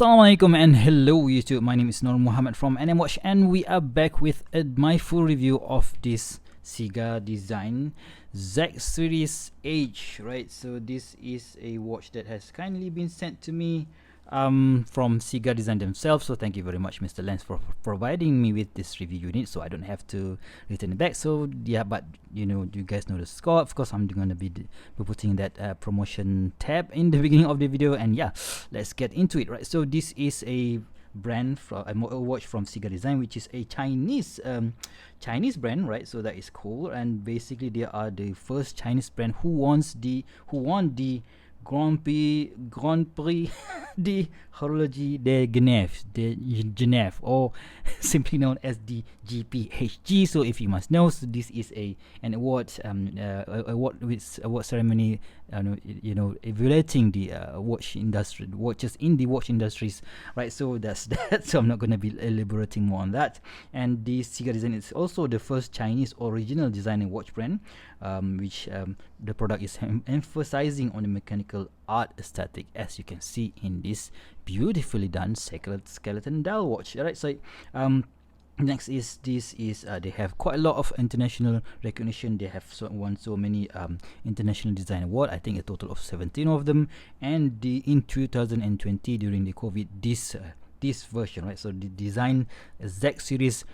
Assalamualaikum and hello YouTube. My name is Nur Muhammad from NMWatch and we are back with my full review of this CIGA Design Z Series H, right? So this is a watch that has kindly been sent to me from CIGA Design themselves. So thank you very much, Mr. Lens, for providing me with this review unit, so I don't have to return it back. So yeah, but you guys know the score. Of course, I'm gonna be putting that promotion tab in the beginning of the video, and yeah, let's get into it, right? So this is a brand from a watch from CIGA Design, which is a Chinese brand, right? So that is cool, and basically they are the first Chinese brand who won the Grand Prix de Horloge de Genève, or simply known as the GPHG. So if you must know, so this is an award ceremony, evaluating the watches in the watch industries, right? So that's that. So I'm not going to be elaborating more on that. And the CIGA Design is also the first Chinese original designer watch brand, which the product is emphasizing on the mechanical art aesthetic, as you can see in this beautifully done skeleton dial watch. Alright, so next is they have quite a lot of international recognition. They have won so many international design award. I think a total of 17 of them. And in 2020, during the COVID, this version, right? So the Design Z series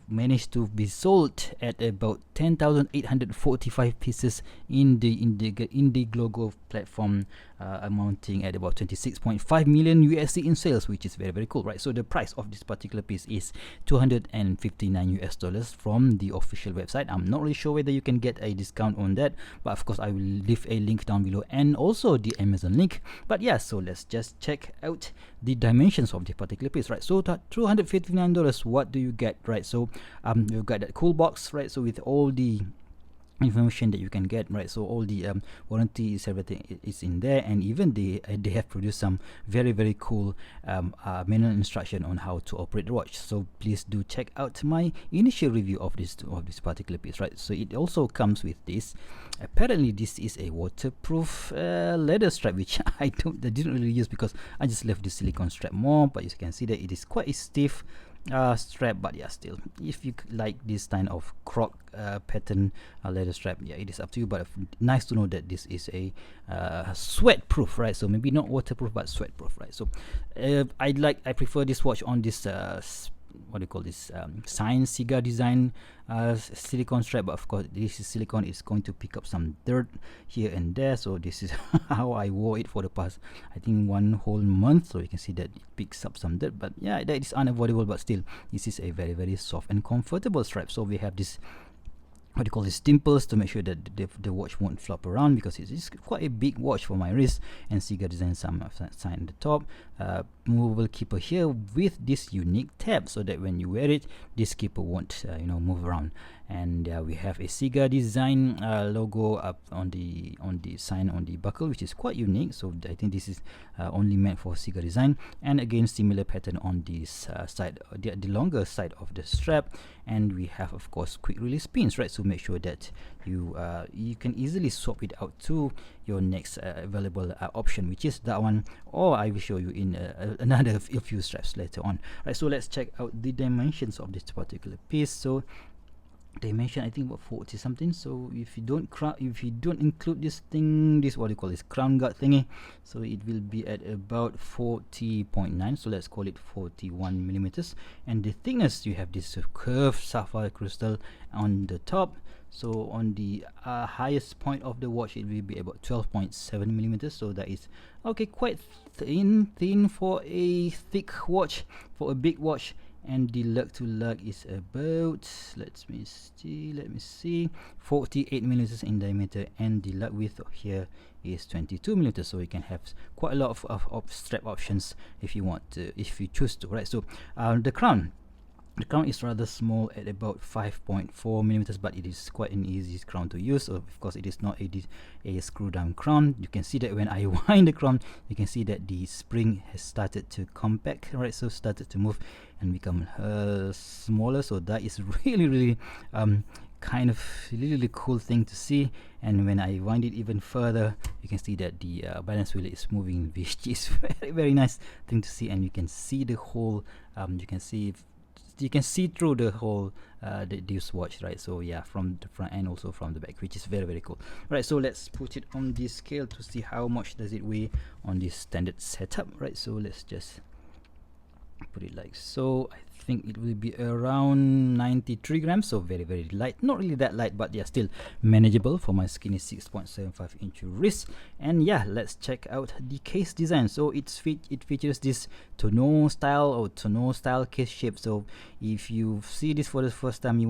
managed to be sold at about 10,845 pieces in the global platform, amounting at about 26.5 million USD in sales, which is very, very cool, right? So the price of this particular piece is $259 from the official website. I'm not really sure whether you can get a discount on that, but of course I will leave a link down below and also the Amazon link. But yeah, so let's just check out the dimensions of the particular piece, right? So $259, what do you get, right? So you've got that cool box, right? So with all the information that you can get, right? So all the warranty is, everything is in there, and even they have produced some very, very cool manual instruction on how to operate the watch. So please do check out my initial review of this particular piece, right? So it also comes with this. Apparently this is a waterproof leather strap, which I didn't really use because I just left the silicone strap more, but you can see that it is quite a stiff strap. But yeah, still, if you like this kind of croc pattern leather strap, yeah, it is up to you. But nice to know that this is a sweat proof, right? So maybe not waterproof but sweat proof, right? So I prefer this watch on this what do you call this, Science CIGA Design silicone strap. But of course this silicone is going to pick up some dirt here and there, so this is how I wore it for the past, I think, 1 whole month. So you can see that it picks up some dirt, but yeah, that is unavoidable. But still, this is a very, very soft and comfortable strap. So we have this, what do you call this, dimples to make sure that the watch won't flop around, because it's quite a big watch for my wrist. And CIGA Design some sign at the top, movable keeper here with this unique tab, so that when you wear it, this keeper won't move around. And we have a CIGA Design logo up on the sign on the buckle, which is quite unique. So I think this is only meant for CIGA Design. And again, similar pattern on this side, the longer side of the strap. And we have, of course, quick release pins, right? So make sure that you can easily swap it out to your next available option, which is that one, or I will show you in a few straps later on, right? So let's check out the dimensions of this particular piece. So dimension, I think about 40 something. So if you don't include this thing, this, what do you call this, crown guard thingy, so it will be at about 40.9. so let's call it 41 millimeters. And the thickness, you have this curved sapphire crystal on the top. So on the highest point of the watch, it will be about 12.7 millimeters. So that is okay, quite thin for a thick watch, for a big watch. And the lug to lug is about, let me see, 48 millimeters in diameter, and the lug width here is 22 millimeters. So you can have quite a lot of strap options if you want to, if you choose to, right? So the crown is rather small at about 5.4 millimeters, but it is quite an easy crown to use. So of course it is not a screw down crown. You can see that when I wind the crown, you can see that the spring has started to compact, right? So started to move and become smaller. So that is really kind of really cool thing to see. And when I wind it even further, you can see that the balance wheel is moving, which is very nice thing to see. And you can see the whole you can see through the whole this watch, right? So yeah, from the front and also from the back, which is very cool. Right, so let's put it on this scale to see how much does it weigh on this standard setup, right? So let's just put it like so. I think it will be around 93 grams, so very light, not really that light, but yeah, still manageable for my skinny 6.75 inch wrist. And yeah, let's check out the case design. So it features this tonneau style case shape. So if you see this for the first time, you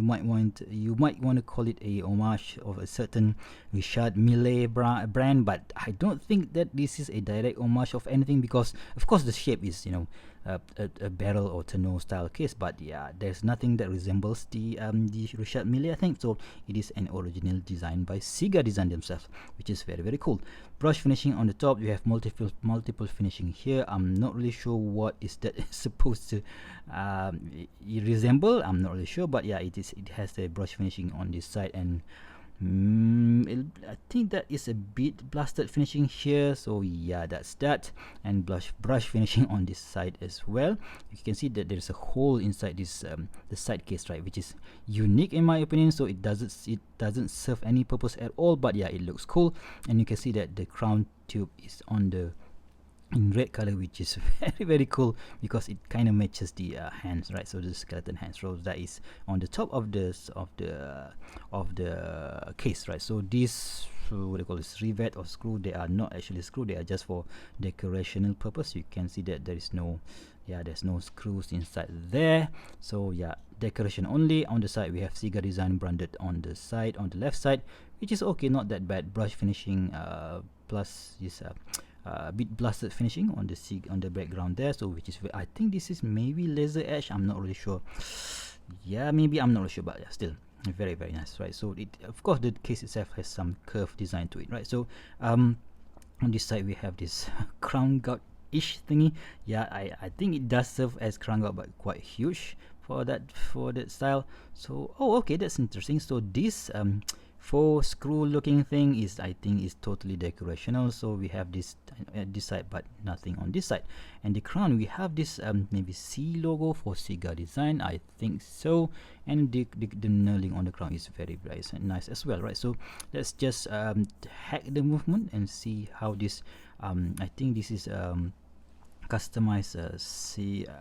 might want to call it a homage of a certain Richard Mille brand, but I don't think that this is a direct homage of anything, because of course the shape is, you know, a barrel or tonneau style case, but yeah, there's nothing that resembles the Richard Mille, I think. So it is an original design by CIGA Design themselves, which is very cool. Brush finishing on the top, you have multiple finishing here. I'm not really sure what is that supposed to resemble. I'm not really sure, but yeah, it has the brush finishing on this side, and I think that is a bit blasted finishing here. So yeah, that's that. And brush finishing on this side as well. You can see that there's a hole inside this the side case, right, which is unique in my opinion. So it doesn't serve any purpose at all, but yeah, it looks cool. And you can see that the crown tube is on the in red color, which is very cool, because it kind of matches the hands, right? So the skeleton hands, so that is on the top of the case, right? So this, what do you call this, rivet or screw, they are not actually screw, they are just for decorational purpose. You can see that there is no, there's no screws inside there. So yeah, decoration only. On the side we have CIGA Design branded on the side, on the left side, which is okay, not that bad. Brush finishing plus this bit blasted finishing on the background there, so which is, I think this is maybe laser edge, I'm not really sure. Yeah, maybe, I'm not really sure, but yeah, still very nice, right? So it, of course, the case itself has some curved design to it, right? So on this side we have this crown guard ish thingy. Yeah, I think it does serve as crown guard, but quite huge for that style. So okay, that's interesting. So this 4 screw looking thing is, I think, is totally decorational. So we have this at this side, but nothing on this side. And the crown, we have this maybe C logo for CIGA Design, I think so. And the knurling on the crown is very nice as well, right? So let's just hack the movement and see how this I think this is customized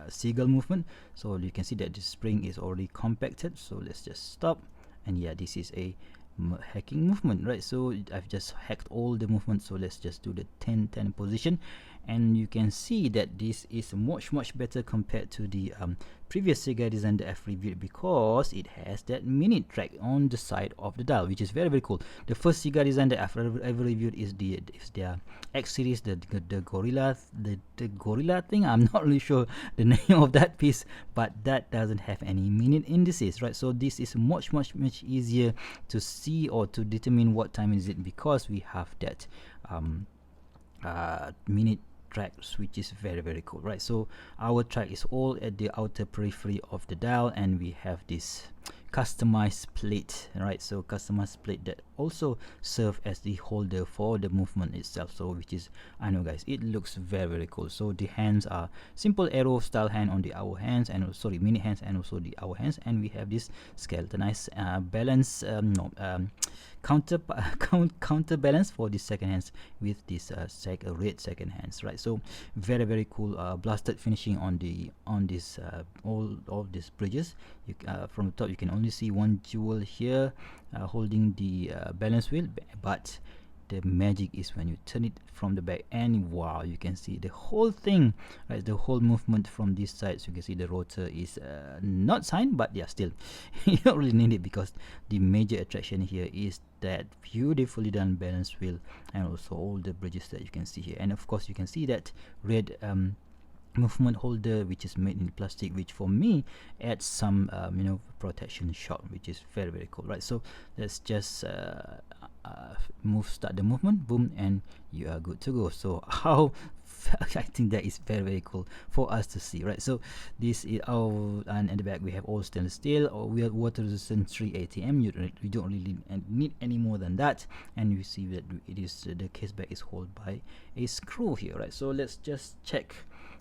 seagull movement. So you can see that the spring is already compacted. So let's just stop, and yeah, this is a hacking movement, right? So I've just hacked all the movements. So let's just do the 10-10 position, and you can see that this is much better compared to the previous CIGA Design that I've reviewed, because it has that minute track on the side of the dial, which is very cool. The first CIGA Design that I've ever reviewed is their X series, the gorilla, the gorilla thing. I'm not really sure the name of that piece, but that doesn't have any minute indices, right? So this is much easier to see or to determine what time is it, because we have that minute tracks, which is very cool, right? So our track is all at the outer periphery of the dial, and we have this customized plate, right? So customized plate that also serve as the holder for the movement itself. So which is, I know guys, it looks very cool. So the hands are simple arrow style hand on the hour hands, and sorry, mini hands, and also the hour hands. And we have this skeletonized balance counterbalance for the second hands with this red second hands, right? So very cool blasted finishing on this all these bridges. From the top you can only see one jewel here holding the balance wheel, but the magic is when you turn it from the back, and wow, you can see the whole thing, right? The whole movement from this side. So you can see the rotor is not signed, but yeah, still you don't really need it, because the major attraction here is that beautifully done balance wheel, and also all the bridges that you can see here. And of course you can see that red movement holder, which is made in plastic, which for me adds some protection shot, which is very cool, right? So let's just start the movement, boom, and you are good to go. So how I think that is very, very cool for us to see, right? So this is and at the back we have all stainless steel or water resistant 3 ATM. You don't really need any more than that, and you see that it is the case back is held by a screw here, right? So let's just check.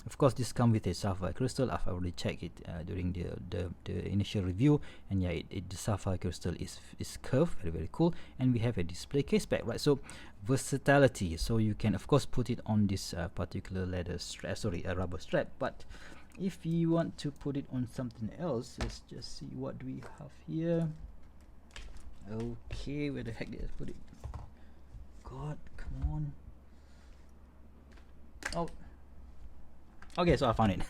Of course, this comes with a sapphire crystal. I've already checked it during the initial review, and yeah, the sapphire crystal is curved, very, very cool. And we have a display case back, right? So versatility. So you can of course put it on this particular leather strap, sorry, a rubber strap. But if you want to put it on something else, let's just see what we have here. Okay, where the heck did I put it? God, come on. Oh. Okay, so I found it.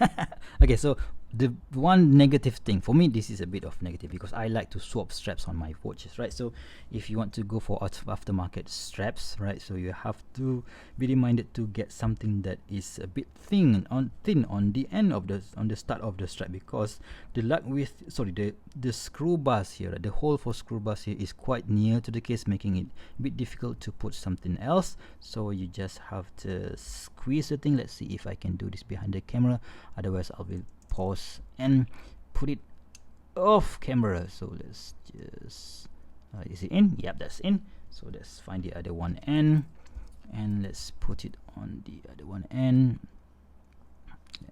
Okay, so the one negative thing for me, this is a bit of negative because I like to swap straps on my watches, right? So if you want to go for aftermarket straps, right, so you have to be reminded to get something that is a bit thin on the end of the start of the strap, because the lug width, sorry, the screw bars here, right, the hole for screw bars here is quite near to the case, making it a bit difficult to put something else. So you just have to squeeze the thing. Let's see if I can do this behind the camera, otherwise I will pause and put it off camera. So let's just is it in? Yep, that's in. So let's find the other one end and let's put it on the other one end.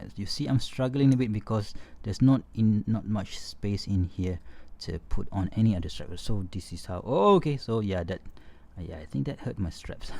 As you see, I'm struggling a bit because there's not much space in here to put on any other strap. So this is how. Oh, okay, so yeah, that yeah, I think that hurt my straps.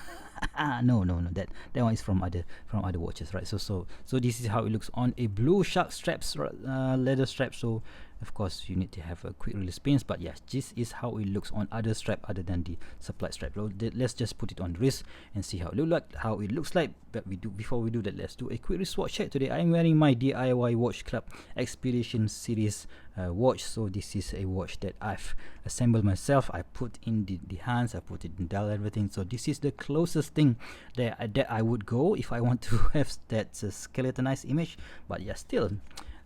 No, that one is from other watches, right? So this is how it looks on a blue shark straps, leather strap. So of course you need to have a quick release pins, but yes, this is how it looks on other strap other than the supplied strap. So let's just put it on the wrist and see how it looks like. But before we do that, let's do a quick wristwatch check. Today I'm wearing my DIY Watch Club Expedition Series watch. So this is a watch that I've assembled myself. I put in the hands, I put it in dial, everything. So this is the closest thing that I would go if I want to have that skeletonized image. But yeah, still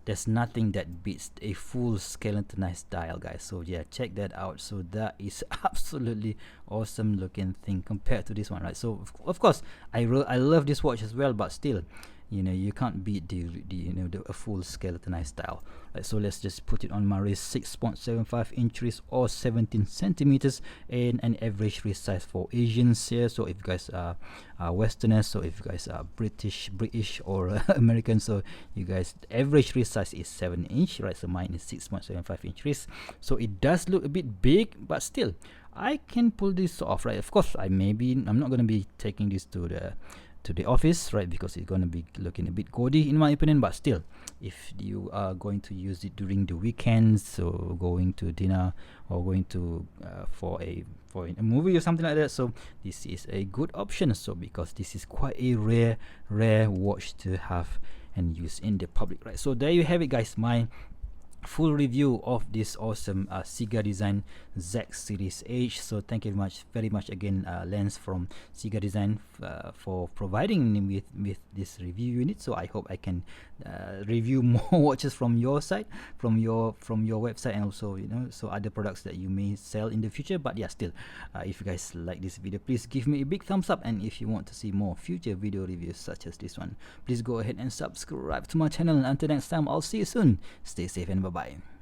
there's nothing that beats a full skeletonized dial, guys. So yeah, check that out. So that is absolutely awesome looking thing compared to this one, right? So of course I love this watch as well, but still, you know, you can't beat the full skeletonized style. Right, so let's just put it on my wrist. 6.75 inch wrist or 17 centimeters, and an average wrist size for Asians here. So if you guys are Westerners, so if you guys are British or American, so you guys average wrist size is 7 inch, right? So mine is 6.75 inch wrist. So it does look a bit big, but still I can pull this off, right? Of course I'm not going to be taking this to the office, right, because it's going to be looking a bit gaudy in my opinion. But still, if you are going to use it during the weekends, so going to dinner or going to for a movie or something like that, so this is a good option. So because this is quite a rare watch to have and use in the public, right? So there you have it, guys, my full review of this awesome CIGA Design Z Series H. So thank you very much again, Lens from CIGA Design, for providing me with this review unit. So I hope I can review more watches from your side, from your website, and also, you know, so other products that you may sell in the future. But yeah, still, if you guys like this video, please give me a big thumbs up, and if you want to see more future video reviews such as this one, please go ahead and subscribe to my channel. And until next time, I'll see you soon. Stay safe and bye bye.